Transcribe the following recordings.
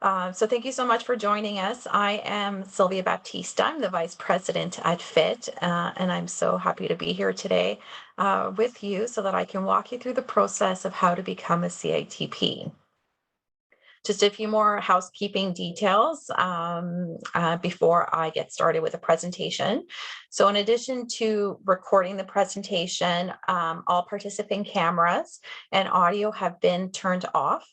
So thank you so much for joining us. I am Sylvia Baptista. I'm the Vice President at FITT, and I'm so happy to be here today with you so that I can walk you through the process of how to become a CITP. Just a few more housekeeping details before I get started with the presentation. So in addition to recording the presentation, all participant cameras and audio have been turned off.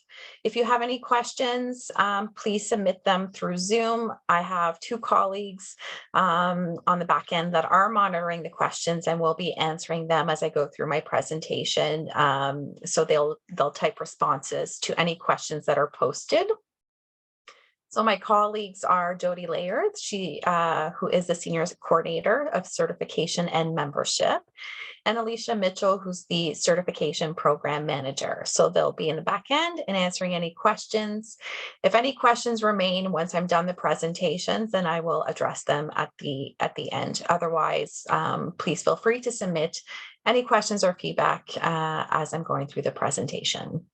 If you have any questions, please submit them through Zoom. I have two colleagues on the back end that are monitoring the questions and will be answering them as I go through my presentation. So they'll type responses to any questions that are posted. So my colleagues are Jody Layard, who is the Senior Coordinator of Certification and Membership, and Alicia Mitchell, who's the Certification Program Manager. So they'll be in the back end and answering any questions. If any questions remain once I'm done the presentations, then I will address them at the end. Otherwise, please feel free to submit any questions or feedback as I'm going through the presentation.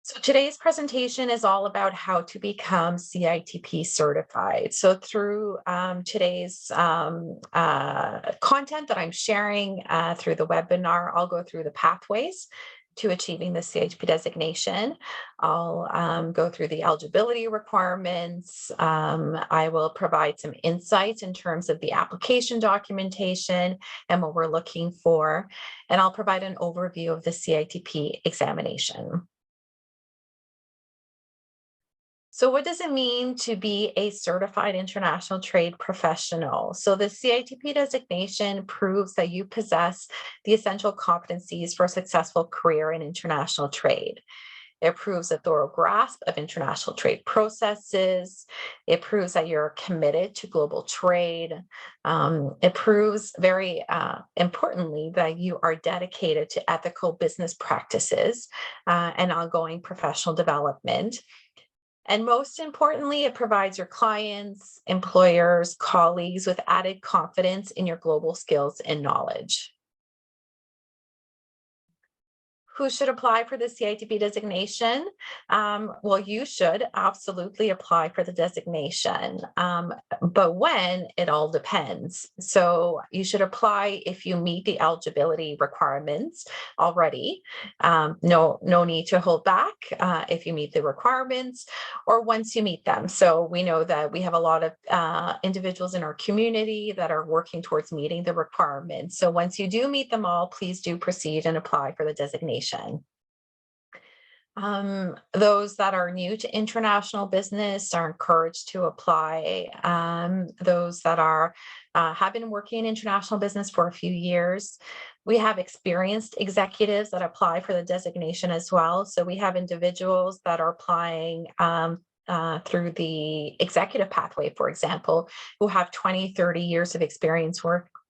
So today's presentation is all about how to become CITP certified. So through today's content that I'm sharing through the webinar, I'll go through the pathways to achieving the CITP designation. I'll go through the eligibility requirements. I will provide some insights in terms of the application documentation and what we're looking for. And I'll provide an overview of the CITP examination. So what does it mean to be a certified international trade professional? So the CITP designation proves that you possess the essential competencies for a successful career in international trade. It proves a thorough grasp of international trade processes. It proves that you're committed to global trade. It proves very importantly that you are dedicated to ethical business practices and ongoing professional development. And most importantly, it provides your clients, employers, colleagues with added confidence in your global skills and knowledge. Who should apply for the CITP designation? Well, you should absolutely apply for the designation, but when, it all depends. So you should apply if you meet the eligibility requirements already. No need to hold back if you meet the requirements or once you meet them. So we know that we have a lot of individuals in our community that are working towards meeting the requirements. So once you do meet them all, please do proceed and apply for the designation. Those that are new to international business are encouraged to apply. Those that have been working in international business for a few years. We have experienced executives that apply for the designation as well. So we have individuals that are applying through the executive pathway, for example, who have 20, 30 years of experience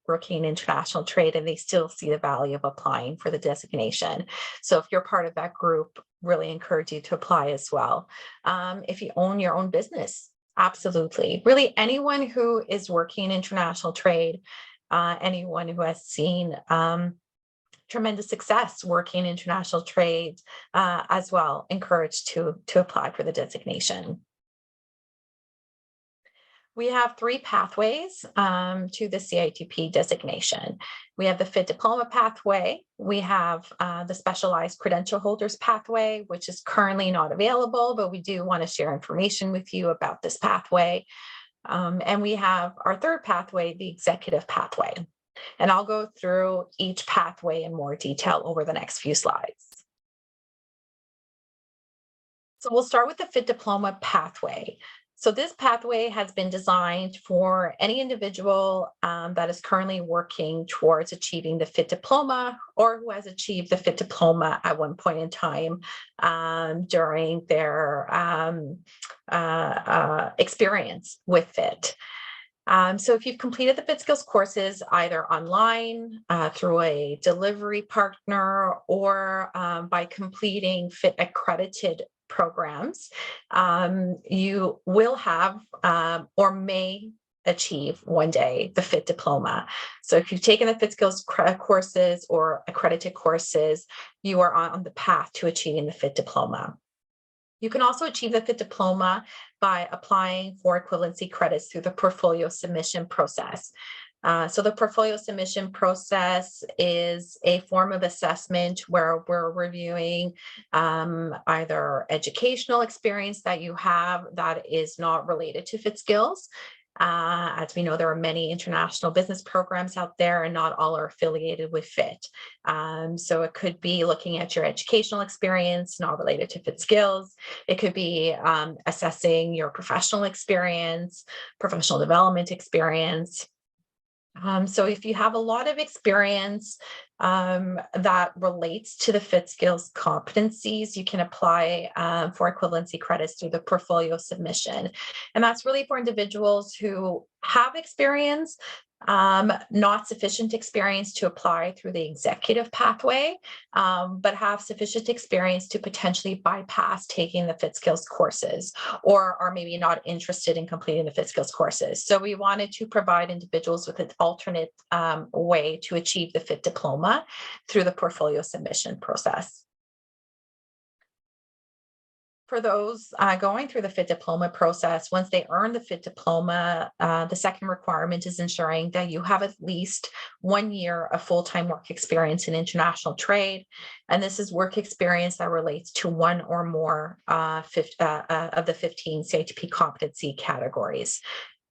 working in international trade, and they still see the value of applying for the designation. So if you're part of that group, really encourage you to apply as well. If you own your own business, absolutely. Really anyone who is working in international trade, anyone who has seen tremendous success working in international trade as well, encouraged to apply for the designation. We have three pathways to the CITP designation. We have the FITT Diploma pathway. We have the Specialized Credential Holders pathway, which is currently not available, but we do want to share information with you about this pathway. And we have our third pathway, the Executive pathway. And I'll go through each pathway in more detail over the next few slides. So we'll start with the FITT Diploma pathway. So this pathway has been designed for any individual that is currently working towards achieving the FITT Diploma or who has achieved the FITT Diploma at one point in time during their experience with FITT. So if you've completed the FITT Skills courses either online through a delivery partner or by completing FITT accredited programs, you will have or may achieve one day the FITT Diploma. So if you've taken the FITT Skills courses or accredited courses, you are on the path to achieving the FITT Diploma. You can also achieve the FITT Diploma by applying for equivalency credits through the portfolio submission process. So the portfolio submission process is a form of assessment where we're reviewing either educational experience that you have that is not related to FITT skills. As we know, there are many international business programs out there and not all are affiliated with FITT. So it could be looking at your educational experience, not related to FITT skills. It could be assessing your professional experience, professional development experience. So if you have a lot of experience that relates to the FITT skills competencies, you can apply for equivalency credits through the portfolio submission. And that's really for individuals who have experience, not sufficient experience to apply through the executive pathway, but have sufficient experience to potentially bypass taking the FITT skills courses, or are maybe not interested in completing the FITT skills courses. So we wanted to provide individuals with an alternate way to achieve the FITT Diploma through the portfolio submission process. For those going through the FITT Diploma process, once they earn the FITT Diploma, the second requirement is ensuring that you have at least 1 year of full-time work experience in international trade. And this is work experience that relates to one or more of the 15 CITP competency categories.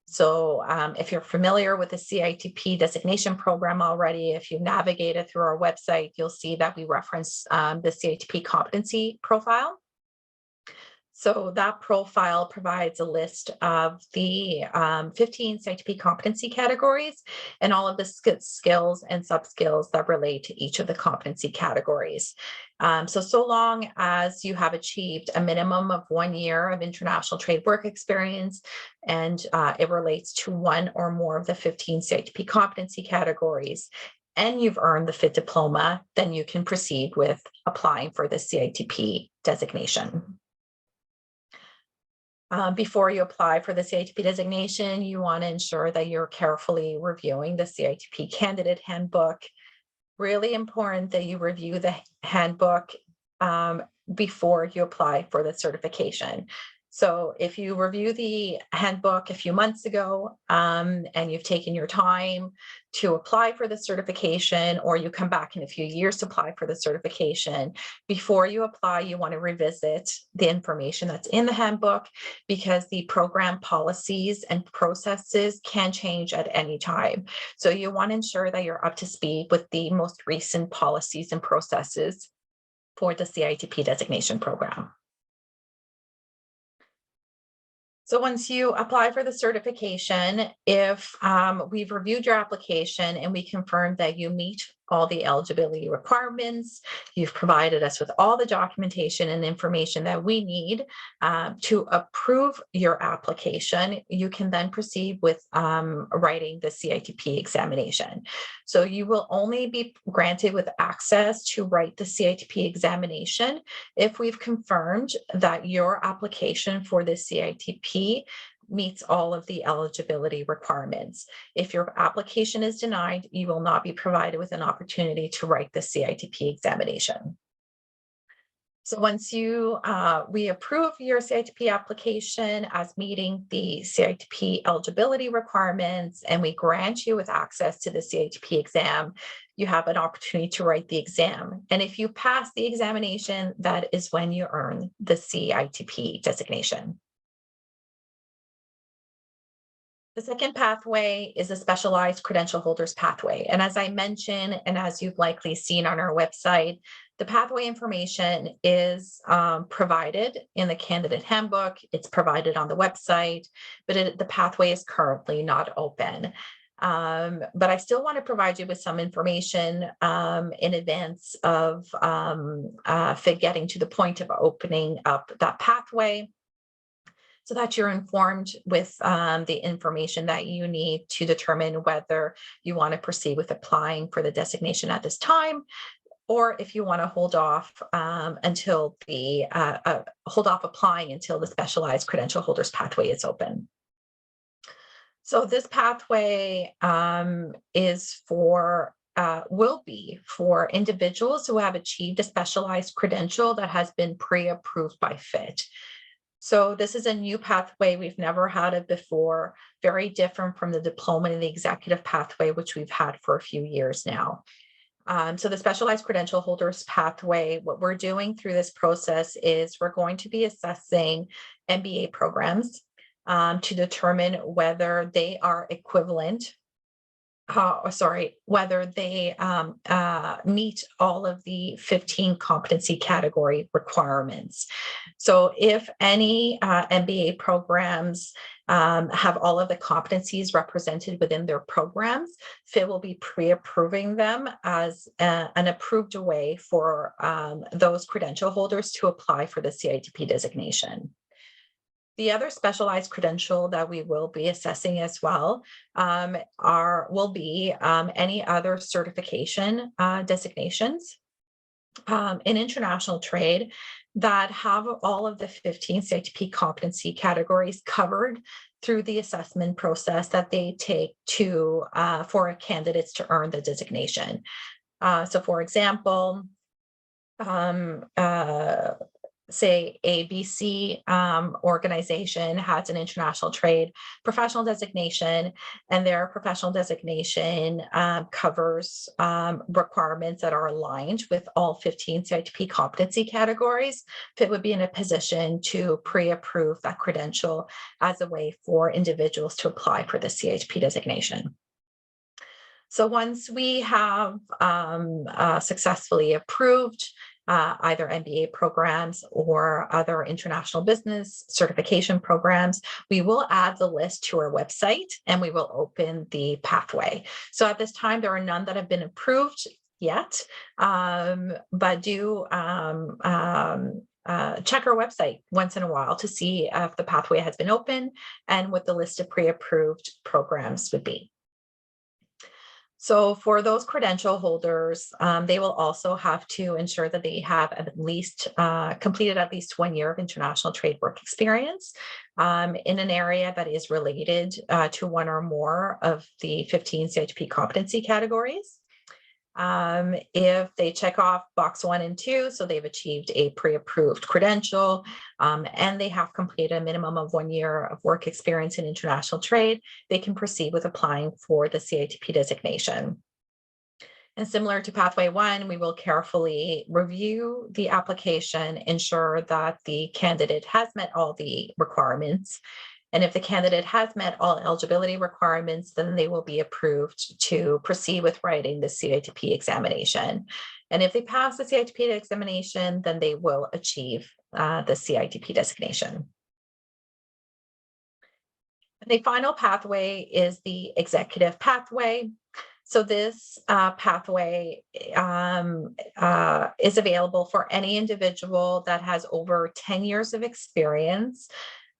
So if you're familiar with the CITP designation program already, if you navigated through our website, you'll see that we reference the CITP competency profile. So that profile provides a list of the 15 CITP competency categories and all of the skills and sub-skills that relate to each of the competency categories. So long as you have achieved a minimum of 1 year of international trade work experience and it relates to one or more of the 15 CITP competency categories, and you've earned the FITT Diploma, then you can proceed with applying for the CITP designation. Before you apply for the CITP designation, you want to ensure that you're carefully reviewing the CITP candidate handbook. Really important that you review the handbook before you apply for the certification. So if you review the handbook a few months ago and you've taken your time to apply for the certification, or you come back in a few years to apply for the certification, before you apply, you want to revisit the information that's in the handbook, because the program policies and processes can change at any time. So you want to ensure that you're up to speed with the most recent policies and processes for the CITP designation program. So once you apply for the certification, if we've reviewed your application and we confirm that you meet all the eligibility requirements, you've provided us with all the documentation and information that we need to approve your application, you can then proceed with writing the CITP examination. So you will only be granted with access to write the CITP examination if we've confirmed that your application for the CITP meets all of the eligibility requirements. If your application is denied, you will not be provided with an opportunity to write the CITP examination. So once we approve your CITP application as meeting the CITP eligibility requirements, and we grant you with access to the CITP exam, you have an opportunity to write the exam. And if you pass the examination, that is when you earn the CITP designation. The second pathway is a specialized credential holders pathway. And as I mentioned, and as you've likely seen on our website, the pathway information is provided in the candidate handbook. It's provided on the website, but the pathway is currently not open. But I still want to provide you with some information in advance of FITT getting to the point of opening up that pathway, so that you're informed with the information that you need to determine whether you want to proceed with applying for the designation at this time, or if you want to hold off until applying until the specialized credential holders pathway is open. So this pathway is for will be for individuals who have achieved a specialized credential that has been pre-approved by FITT. So this is a new pathway. We've never had it before, very different from the diploma and the executive pathway, which we've had for a few years now. So the specialized credential holders pathway, what we're doing through this process is we're going to be assessing MBA programs to determine whether they are equivalent whether they meet all of the 15 competency category requirements. So if any MBA programs have all of the competencies represented within their programs, FITT will be pre-approving them as an approved way for those credential holders to apply for the CITP designation. The other specialized credential that we will be assessing as well will be any other certification designations in international trade that have all of the 15 CITP competency categories covered through the assessment process that they take to for candidates to earn the designation. So for example, say ABC organization has an international trade professional designation, and their professional designation covers requirements that are aligned with all 15 CITP competency categories. FITT would be in a position to pre-approve that credential as a way for individuals to apply for the CITP designation. So once we have successfully approved either MBA programs or other international business certification programs, we will add the list to our website and we will open the pathway. So at this time, there are none that have been approved yet, but do check our website once in a while to see if the pathway has been open and what the list of pre-approved programs would be. So for those credential holders, they will also have to ensure that they have at least completed at least 1 year of international trade work experience in an area that is related to one or more of the 15 CITP competency categories. If they check off box 1 and 2, so they've achieved a pre-approved credential and they have completed a minimum of 1 year of work experience in international trade, they can proceed with applying for the CITP designation. And similar to Pathway 1, we will carefully review the application, ensure that the candidate has met all the requirements. And if the candidate has met all eligibility requirements, then they will be approved to proceed with writing the CITP examination. And if they pass the CITP examination, then they will achieve the CITP designation. And the final pathway is the executive pathway. So this pathway is available for any individual that has over 10 years of experience,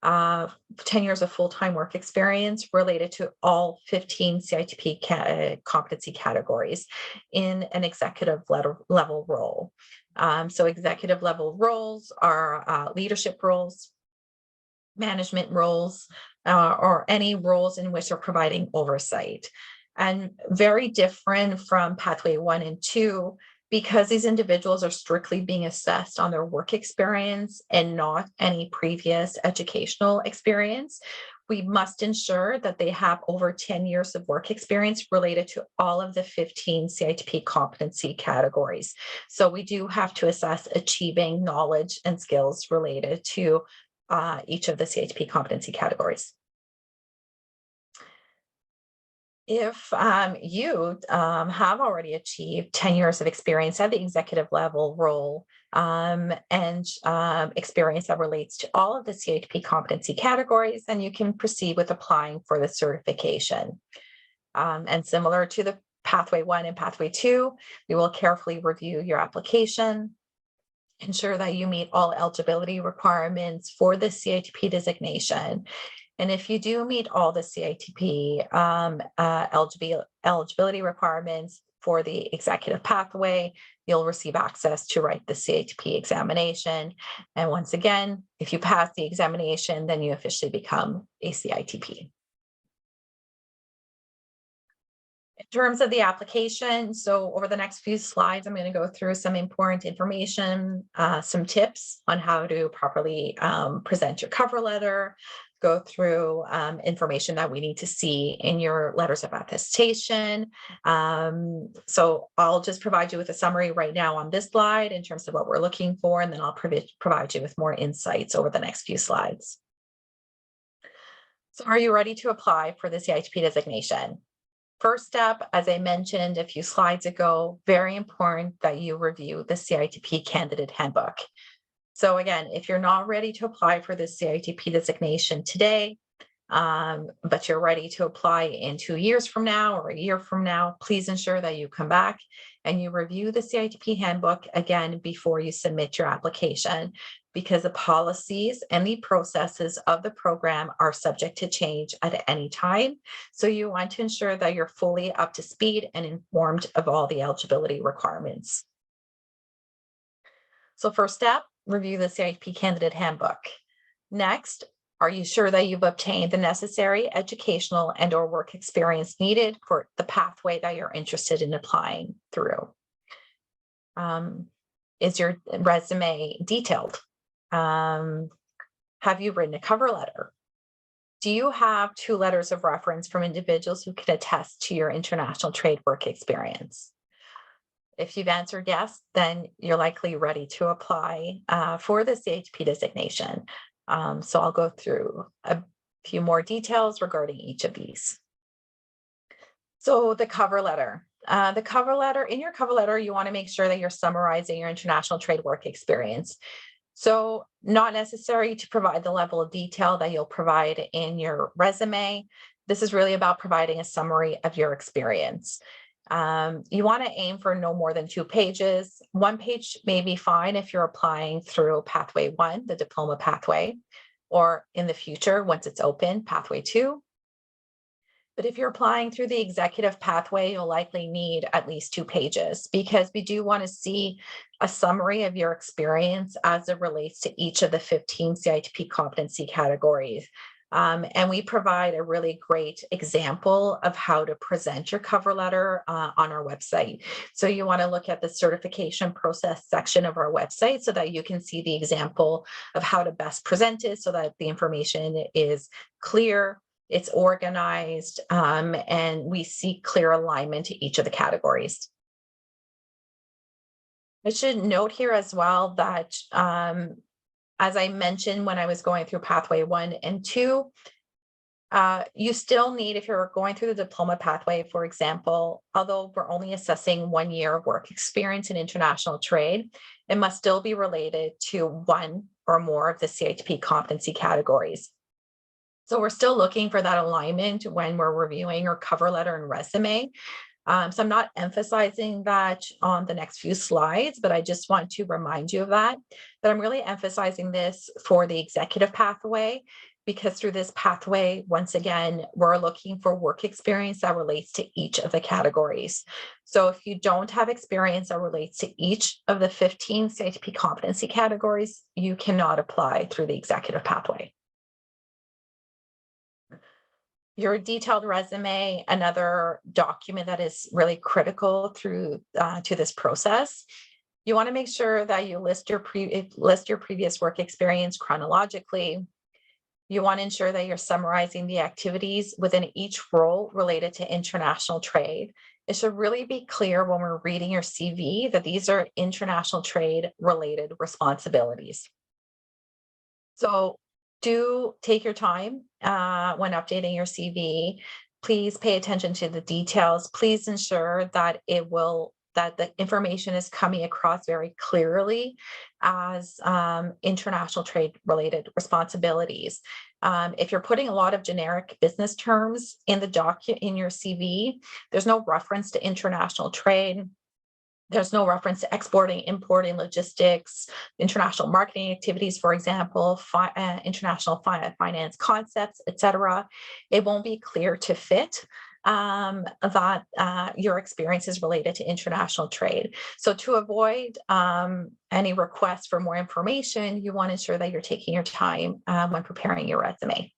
10 years of full-time work experience related to all 15 CITP competency categories in an executive level role. So executive level roles are leadership roles, management roles, or any roles in which they're providing oversight. And very different from Pathway 1 and 2, because these individuals are strictly being assessed on their work experience and not any previous educational experience. We must ensure that they have over 10 years of work experience related to all of the 15 CITP competency categories. So we do have to assess achieving knowledge and skills related to each of the CITP competency categories. If you have already achieved 10 years of experience at the executive level role and experience that relates to all of the CITP competency categories, then you can proceed with applying for the certification. And similar to the Pathway 1 and Pathway 2, we will carefully review your application, ensure that you meet all eligibility requirements for the CITP designation. And if you do meet all the CITP eligibility requirements for the executive pathway, you'll receive access to write the CITP examination. And once again, if you pass the examination, then you officially become a CITP. terms of the application, so over the next few slides, I'm going to go through some important information, some tips on how to properly present your cover letter, go through information that we need to see in your letters of attestation. So I'll just provide you with a summary right now on this slide in terms of what we're looking for, and then I'll provide you with more insights over the next few slides. So are you ready to apply for the CITP designation? First step, as I mentioned a few slides ago, very important that you review the CITP candidate handbook. So again, if you're not ready to apply for the CITP designation today, but you're ready to apply in 2 years from now or a year from now, please ensure that you come back and you review the CITP handbook again before you submit your application, because the policies and the processes of the program are subject to change at any time. So you want to ensure that you're fully up to speed and informed of all the eligibility requirements. So first step, review the CITP candidate handbook. Next, are you sure that you've obtained the necessary educational and or work experience needed for the pathway that you're interested in applying through? Is your resume detailed? Have you written a cover letter? Do you have 2 letters of reference from individuals who can attest to your international trade work experience? If you've answered yes, then you're likely ready to apply for the CITP designation. So I'll go through a few more details regarding each of these. So the cover letter. In your cover letter, you want to make sure that you're summarizing your international trade work experience. So not necessary to provide the level of detail that you'll provide in your resume. This is really about providing a summary of your experience. You want to aim for no more than 2 pages. 1 page may be fine if you're applying through Pathway 1, the diploma pathway, or in the future, once it's open, Pathway 2. But if you're applying through the executive pathway, you'll likely need at least 2 pages, because we do want to see a summary of your experience as it relates to each of the 15 CITP competency categories. And we provide a really great example of how to present your cover letter on our website. So you want to look at the certification process section of our website so that you can see the example of how to best present it so that the information is clear, it's organized, and we see clear alignment to each of the categories. I should note here as well that as I mentioned when I was going through Pathway 1 and 2, you still need, if you're going through the diploma pathway, for example, although we're only assessing 1 year of work experience in international trade, it must still be related to 1 or more of the CITP competency categories. So we're still looking for that alignment when we're reviewing our cover letter and resume. So I'm not emphasizing that on the next few slides, but I just want to remind you of that I'm really emphasizing this for the executive pathway, because through this pathway, once again, we're looking for work experience that relates to each of the categories. So if you don't have experience that relates to each of the 15 CITP competency categories, you cannot apply through the executive pathway. Your detailed resume, another document that is really critical through to this process. You want to make sure that you list your previous work experience chronologically. You want to ensure that you're summarizing the activities within each role related to international trade. It should really be clear when we're reading your CV that these are international trade related responsibilities. So do take your time when updating your CV. Please pay attention to the details. Please ensure that that the information is coming across very clearly as international trade related responsibilities. If you're putting a lot of generic business terms in in your CV, there's no reference to international trade. There's no reference to exporting, importing, logistics, international marketing activities, for example, international finance concepts, etc. It won't be clear to FITT that your experience is related to international trade. So to avoid any requests for more information, you want to ensure that you're taking your time when preparing your resume.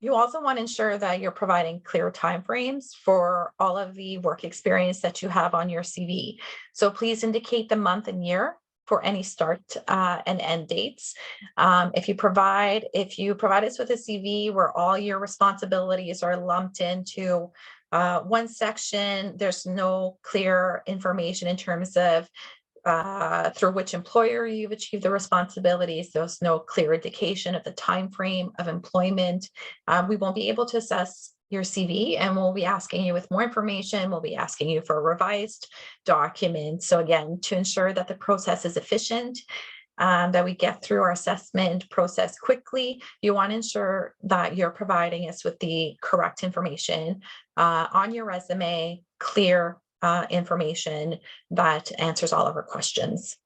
You also want to ensure that you're providing clear timeframes for all of the work experience that you have on your CV. So please indicate the month and year for any start and end dates. If you provide us with a CV where all your responsibilities are lumped into one section, there's no clear information in terms of through which employer you've achieved the responsibilities. There's no clear indication of the time frame of employment. We won't be able to assess your CV, and we'll be asking you with more information. We'll be asking you for a revised document. So again, to ensure that the process is efficient, that we get through our assessment process quickly, you want to ensure that you're providing us with the correct information on your resume, clear information that answers all of our questions.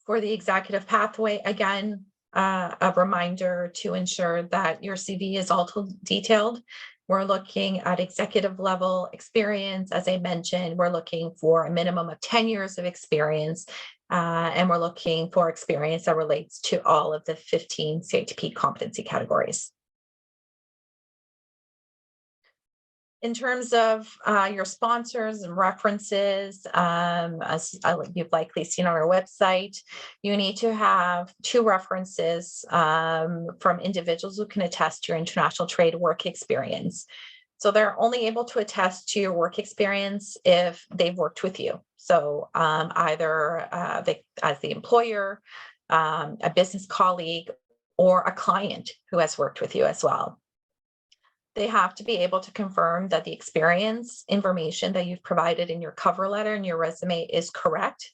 For the executive pathway, again, a reminder to ensure that your CV is also detailed. We're looking at executive level experience. As I mentioned, we're looking for a minimum of 10 years of experience, and we're looking for experience that relates to all of the 15 CITP competency categories. In terms of your sponsors and references, as you've likely seen on our website, you need to have 2 references from individuals who can attest to your international trade work experience. So they're only able to attest to your work experience if they've worked with you. So either as the employer, a business colleague, or a client who has worked with you as well. They have to be able to confirm that the experience information that you've provided in your cover letter and your resume is correct.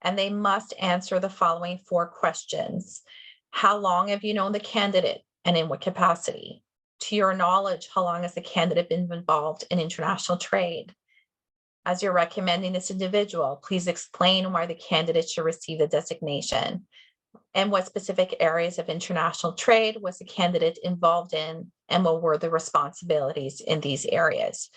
And they must answer the following 4 questions. How long have you known the candidate and in what capacity? To your knowledge, how long has the candidate been involved in international trade? As you're recommending this individual, please explain why the candidate should receive the designation. And what specific areas of international trade was the candidate involved in, and what were the responsibilities in these areas?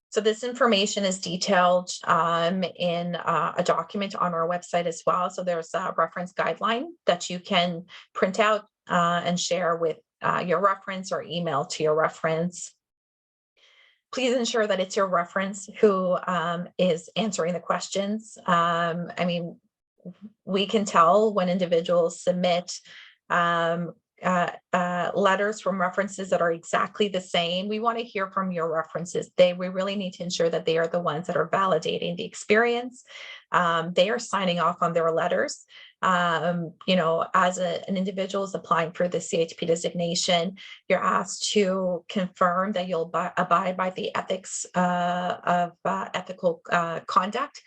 So this information is detailed in a document on our website as well. So there's a reference guideline that you can print out and share with your reference or email to your reference. Please ensure that it's your reference who is answering the questions. I mean, we can tell when individuals submit letters from references that are exactly the same. We want to hear from your references. We really need to ensure that they are the ones that are validating the experience. They are signing off on their letters. As an individual is applying for the CITP designation, you're asked to confirm that you'll abide by the ethics of ethical conduct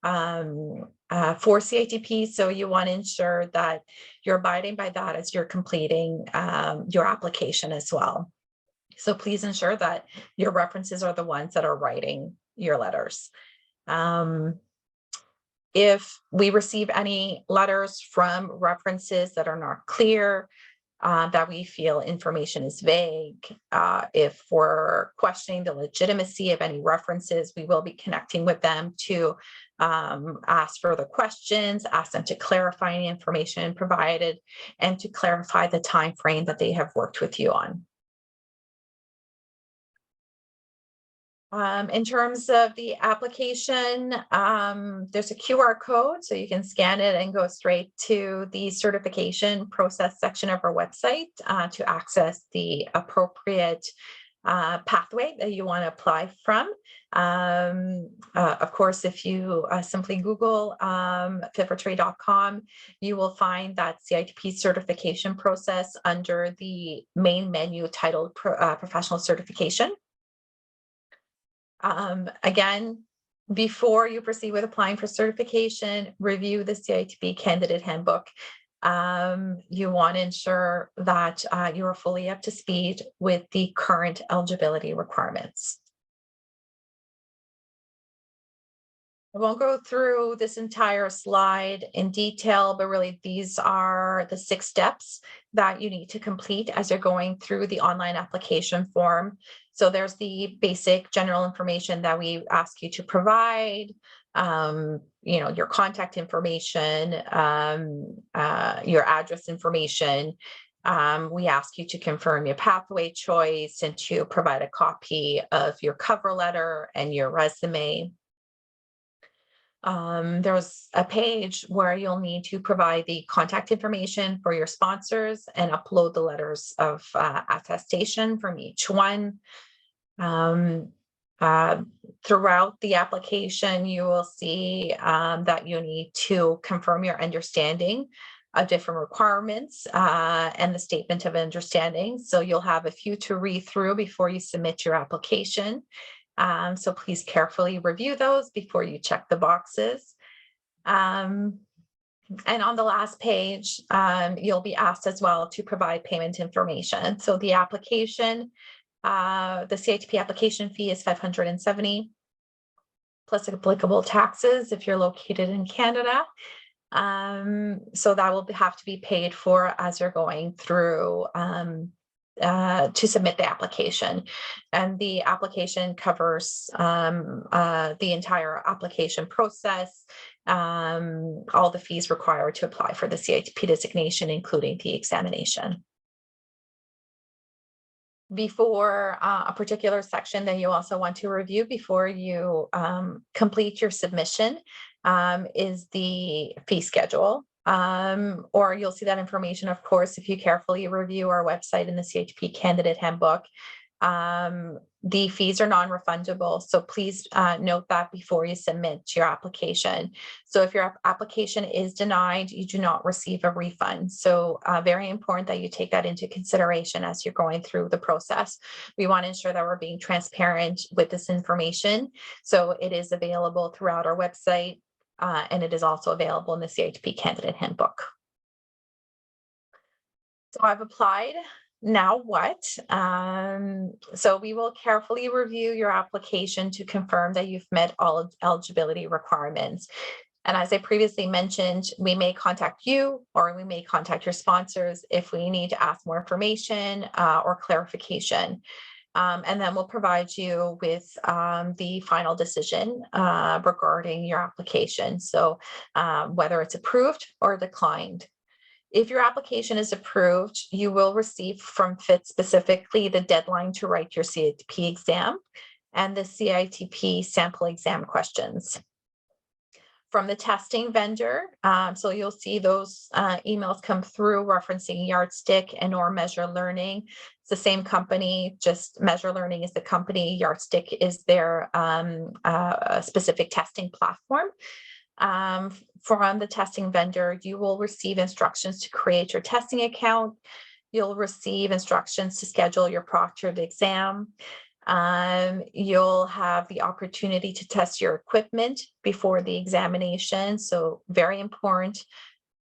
for CITP. So you want to ensure that you're abiding by that as you're completing your application as well. So please ensure that your references are the ones that are writing your letters. If we receive any letters from references that are not clear, that we feel information is vague, if we're questioning the legitimacy of any references, we will be connecting with them to ask further questions, ask them to clarify any information provided, and to clarify the time frame that they have worked with you on. In terms of the application, there's a QR code, so you can scan it and go straight to the certification process section of our website to access the appropriate pathway that you want to apply from. Of course, if you simply Google fitfortrade.com, you will find that CITP certification process under the main menu titled Professional Certification. Again, before you proceed with applying for certification, review the CITP candidate handbook. You want to ensure that you are fully up to speed with the current eligibility requirements. I won't go through this entire slide in detail, but really these are the 6 steps that you need to complete as you're going through the online application form. So there's the basic general information that we ask you to provide, your contact information, your address information, We ask you to confirm your pathway choice and to provide a copy of your cover letter and your resume. There's a page where you'll need to provide the contact information for your sponsors and upload the letters of attestation from each one. Throughout the application, you will see that you need to confirm your understanding of different requirements and the statement of understanding. So you'll have a few to read through before you submit your application. So please carefully review those before you check the boxes. And on the last page, you'll be asked as well to provide payment information. So the application, the CITP application fee is $570 plus applicable taxes if you're located in Canada. So that will have to be paid for as you're going through to submit the application. And the application covers the entire application process, all the fees required to apply for the CITP designation, including the examination. Before a particular section that you also want to review before you complete your submission is the fee schedule. Or you'll see that information, of course, if you carefully review our website in the CITP Candidate Handbook. The fees are non-refundable, so please note that before you submit your application. So if your application is denied, you do not receive a refund. So very important that you take that into consideration as you're going through the process. We want to ensure that we're being transparent with this information. So it is available throughout our website, and it is also available in the CITP Candidate Handbook. So I've applied. Now what? So we will carefully review your application to confirm that you've met all eligibility requirements. And as I previously mentioned, we may contact you or we may contact your sponsors if we need to ask more information or clarification. And then we'll provide you with the final decision regarding your application. So whether it's approved or declined. If your application is approved, you will receive from FITT specifically the deadline to write your CITP exam and the CITP sample exam questions. From the testing vendor, so you'll see those emails come through referencing Yardstick and or Measure Learning. It's the same company, just Measure Learning is the company, Yardstick is their specific testing platform. From the testing vendor, you will receive instructions to create your testing account. You'll receive instructions to schedule your proctored exam. You'll have the opportunity to test your equipment before the examination. So very important.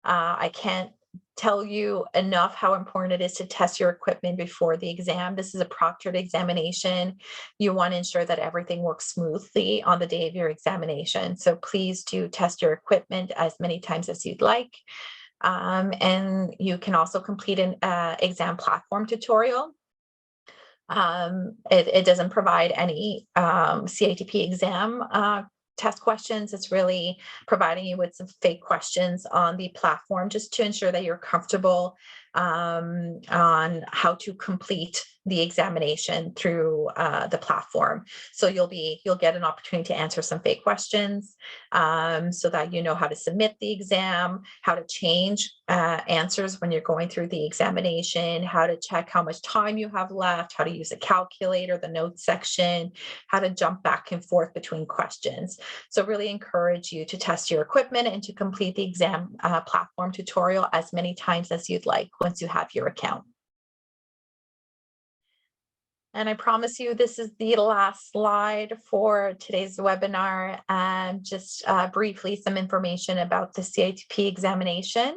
I can't tell you enough how important it is to test your equipment before the exam. This is a proctored examination. You want to ensure that everything works smoothly on the day of your examination. So please do test your equipment as many times as you'd like. And you can also complete an exam platform tutorial. It doesn't provide any CITP exam test questions. It's really providing you with some fake questions on the platform just to ensure that you're comfortable on how to complete the examination through the platform. So you'll get an opportunity to answer some fake questions so that you know how to submit the exam, how to change answers when you're going through the examination, how to check how much time you have left, how to use a calculator, the notes section, how to jump back and forth between questions. So really encourage you to test your equipment and to complete the exam platform tutorial as many times as you'd like once you have your account. And I promise you, this is the last slide for today's webinar. And just briefly, some information about the CITP examination.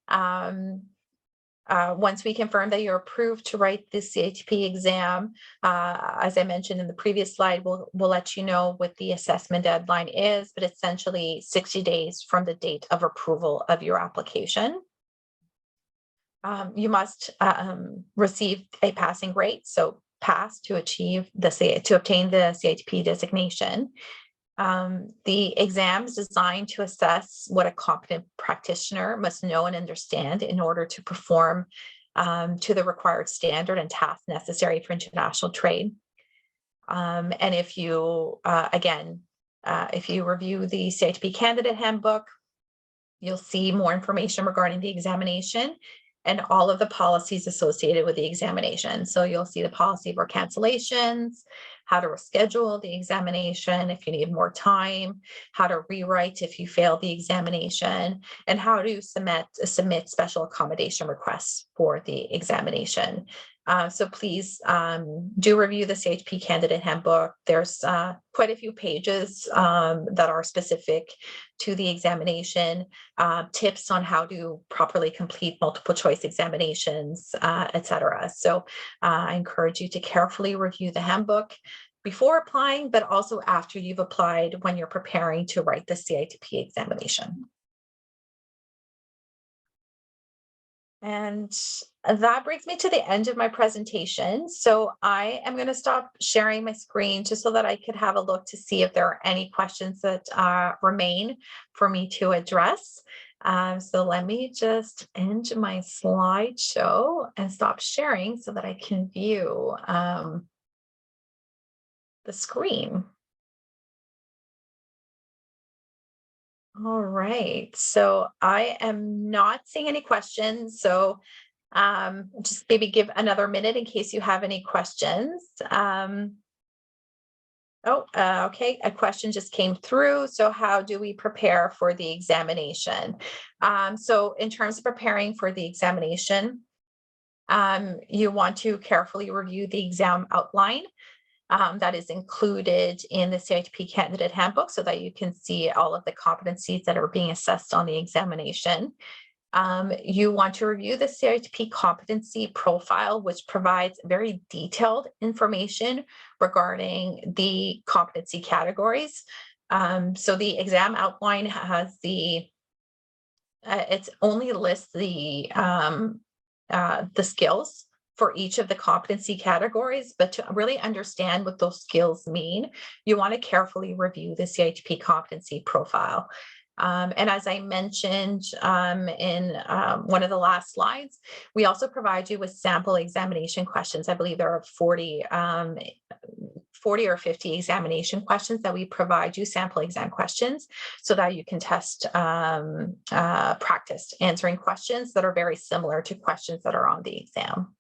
Once we confirm that you're approved to write the CITP exam, as I mentioned in the previous slide, we'll let you know what the assessment deadline is, but essentially 60 days from the date of approval of your application. You must receive a passing grade, so pass to obtain the CITP designation. The exam is designed to assess what a competent practitioner must know and understand in order to perform to the required standard and tasks necessary for international trade. And if you, if you review the CITP Candidate Handbook, you'll see more information regarding the examination and all of the policies associated with the examination. So you'll see the policy for cancellations, how to reschedule the examination if you need more time, how to rewrite if you fail the examination, and how to submit special accommodation requests for the examination. So please do review the CITP Candidate Handbook. There's quite a few pages that are specific to the examination, tips on how to properly complete multiple choice examinations, etc. So I encourage you to carefully review the handbook before applying, but also after you've applied when you're preparing to write the CITP examination. And that brings me to the end of my presentation. So I am going to stop sharing my screen just so that I could have a look to see if there are any questions that remain for me to address. So let me just end my slideshow and stop sharing so that I can view the screen. All right, so I am not seeing any questions. So just maybe give another minute in case you have any questions. Okay, a question just came through. So how do we prepare for the examination? So in terms of preparing for the examination, you want to carefully review the exam outline that is included in the CITP Candidate Handbook so that you can see all of the competencies that are being assessed on the examination. You want to review the CITP competency profile, which provides very detailed information regarding the competency categories. So the exam outline has it only lists the skills for each of the competency categories, but to really understand what those skills mean, you want to carefully review the CITP competency profile. And as I mentioned in one of the last slides, we also provide you with sample examination questions. I believe there are 40 or 50 examination questions that we provide you, sample exam questions, so that you can test practice answering questions that are very similar to questions that are on the exam.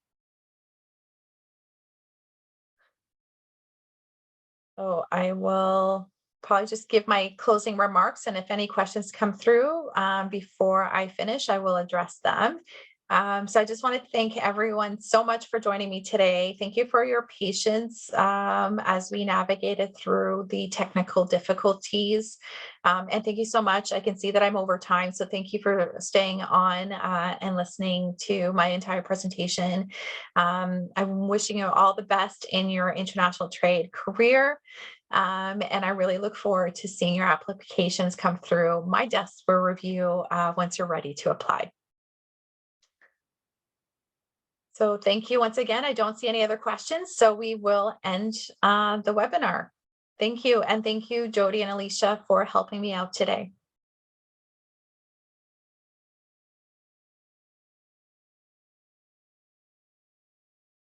So I will probably just give my closing remarks, and if any questions come through before I finish, I will address them. So I just want to thank everyone so much for joining me today. Thank you for your patience as we navigated through the technical difficulties. And thank you so much. I can see that I'm over time, so thank you for staying on and listening to my entire presentation. I'm wishing you all the best in your international trade career. And I really look forward to seeing your applications come through my desk for review once you're ready to apply. So thank you once again. I don't see any other questions, so we will end the webinar. Thank you. And thank you, Jody and Alicia, for helping me out today.